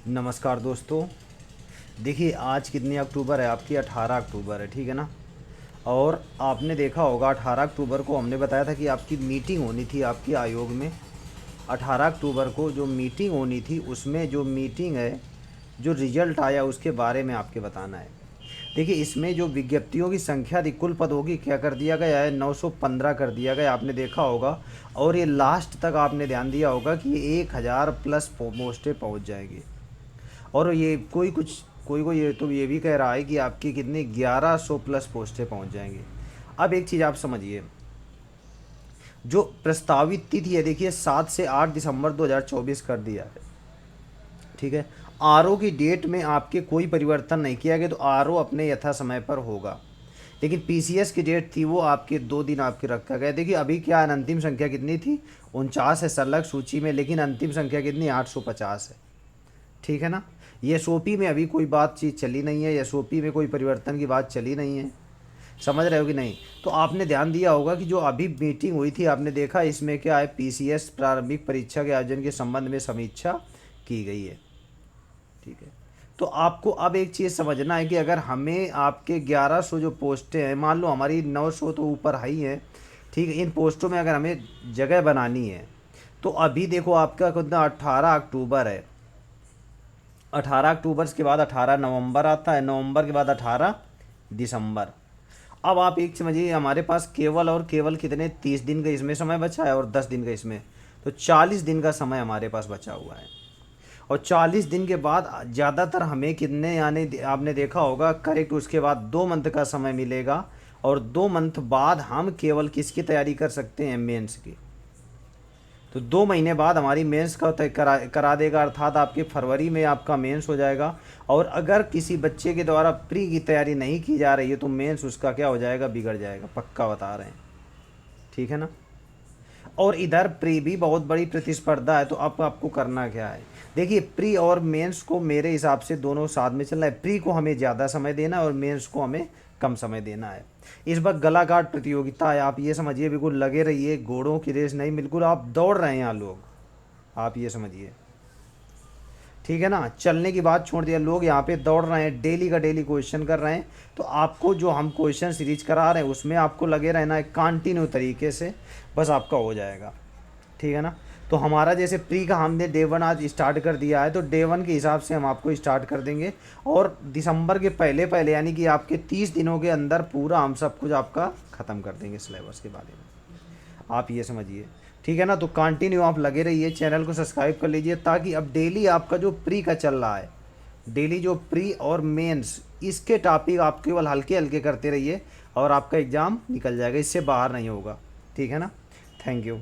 नमस्कार दोस्तों। देखिए आज कितनी अक्टूबर है आपकी? 18 अक्टूबर है, ठीक है ना। और आपने देखा होगा 18 अक्टूबर को हमने बताया था कि आपकी मीटिंग होनी थी आपके आयोग में। 18 अक्टूबर को जो मीटिंग होनी थी उसमें जो मीटिंग है, जो रिजल्ट आया उसके बारे में आपके बताना है। देखिए इसमें जो विज्ञप्तियों की संख्या थी, कुल पदों की क्या कर दिया गया है, 915 कर दिया गया, आपने देखा होगा। और ये लास्ट तक आपने ध्यान दिया होगा कि ये 1000 प्लस पोस्टें पहुंच जाएंगी। और ये कोई कोई ये तो ये भी कह रहा है कि आपकी कितनी 1100 प्लस पोस्टें पहुंच जाएंगी। अब एक चीज़ आप समझिए, जो प्रस्तावित तिथि है देखिए 7 से 8 दिसंबर 2024 कर दिया है, ठीक है। आरओ की डेट में आपके कोई परिवर्तन नहीं किया गया, तो आरओ अपने यथा समय पर होगा। लेकिन पीसीएस की डेट थी वो आपके 2 दिन आपके रखा गया। देखिए अभी क्या है, अंतिम संख्या कितनी थी? 49 है सलग सूची में, लेकिन अंतिम संख्या कितनी? 850 है, ठीक है ना। ये एसओपी में अभी कोई बातचीत चली नहीं है, एसओपी में कोई परिवर्तन की बात चली नहीं है, समझ रहे हो कि नहीं। तो आपने ध्यान दिया होगा कि जो अभी मीटिंग हुई थी आपने देखा इसमें क्या है, पीसीएस प्रारंभिक परीक्षा के आयोजन के संबंध में समीक्षा की गई है, ठीक है। तो आपको अब एक चीज़ समझना है कि अगर हमें आपके 1100 जो पोस्टें हैं, मान लो हमारी 900 तो ऊपर हाई है, ठीक है, इन पोस्टों में अगर हमें जगह बनानी है तो अभी देखो आपका कितना 18 अक्टूबर है। 18 अक्टूबर के बाद 18 नवंबर आता है, नवंबर के बाद 18 दिसंबर। अब आप एक समझिए, हमारे पास केवल और केवल कितने 30 दिन का इसमें समय बचा है और 10 दिन का इसमें, तो 40 दिन का समय हमारे पास बचा हुआ है। और 40 दिन के बाद ज़्यादातर हमें कितने, यानी आपने देखा होगा करेक्ट, उसके बाद 2 मंथ का समय मिलेगा। और 2 मंथ बाद हम केवल किसकी तैयारी कर सकते हैं? मेंस की। तो 2 महीने बाद हमारी मेंस का तय करा देगा, अर्थात आपके फरवरी में आपका मेंस हो जाएगा। और अगर किसी बच्चे के द्वारा प्री की तैयारी नहीं की जा रही है तो मेंस उसका क्या हो जाएगा? बिगड़ जाएगा, पक्का बता रहे हैं, ठीक है ना। और इधर प्री भी बहुत बड़ी प्रतिस्पर्धा है, तो अब आपको करना क्या है? देखिए प्री और मेंस को मेरे हिसाब से दोनों साथ में चलना है। प्री को हमें ज़्यादा समय देना है और मेंस को हमें कम समय देना है। इस बार गला काट प्रतियोगिता है, आप ये समझिए, बिल्कुल लगे रहिए, घोड़ों की रेस नहीं, बिल्कुल आप दौड़ रहे हैं यहाँ लोग, आप ये समझिए, ठीक है ना। चलने की बात छोड़ दिया, लोग यहाँ पे दौड़ रहे हैं, डेली का डेली क्वेश्चन कर रहे हैं। तो आपको जो हम क्वेश्चन सीरीज करा रहे हैं उसमें आपको लगे रहना है कंटिन्यू तरीके से, बस आपका हो जाएगा, ठीक है ना। तो हमारा जैसे प्री का हमने डे 1 आज स्टार्ट कर दिया है, तो डे 1 के हिसाब से हम आपको स्टार्ट कर देंगे। और दिसंबर के पहले पहले, यानी कि आपके 30 दिनों के अंदर पूरा हम सब कुछ आपका ख़त्म कर देंगे सिलेबस के बारे में, आप ये समझिए, ठीक है ना। तो कंटिन्यू आप लगे रहिए, चैनल को सब्सक्राइब कर लीजिए, ताकि अब डेली आपका जो प्री का चल रहा है, डेली जो प्री और मेंस, इसके टॉपिक आप केवल हल्के हल्के करते रहिए और आपका एग्ज़ाम निकल जाएगा, इससे बाहर नहीं होगा, ठीक है ना। Thank you.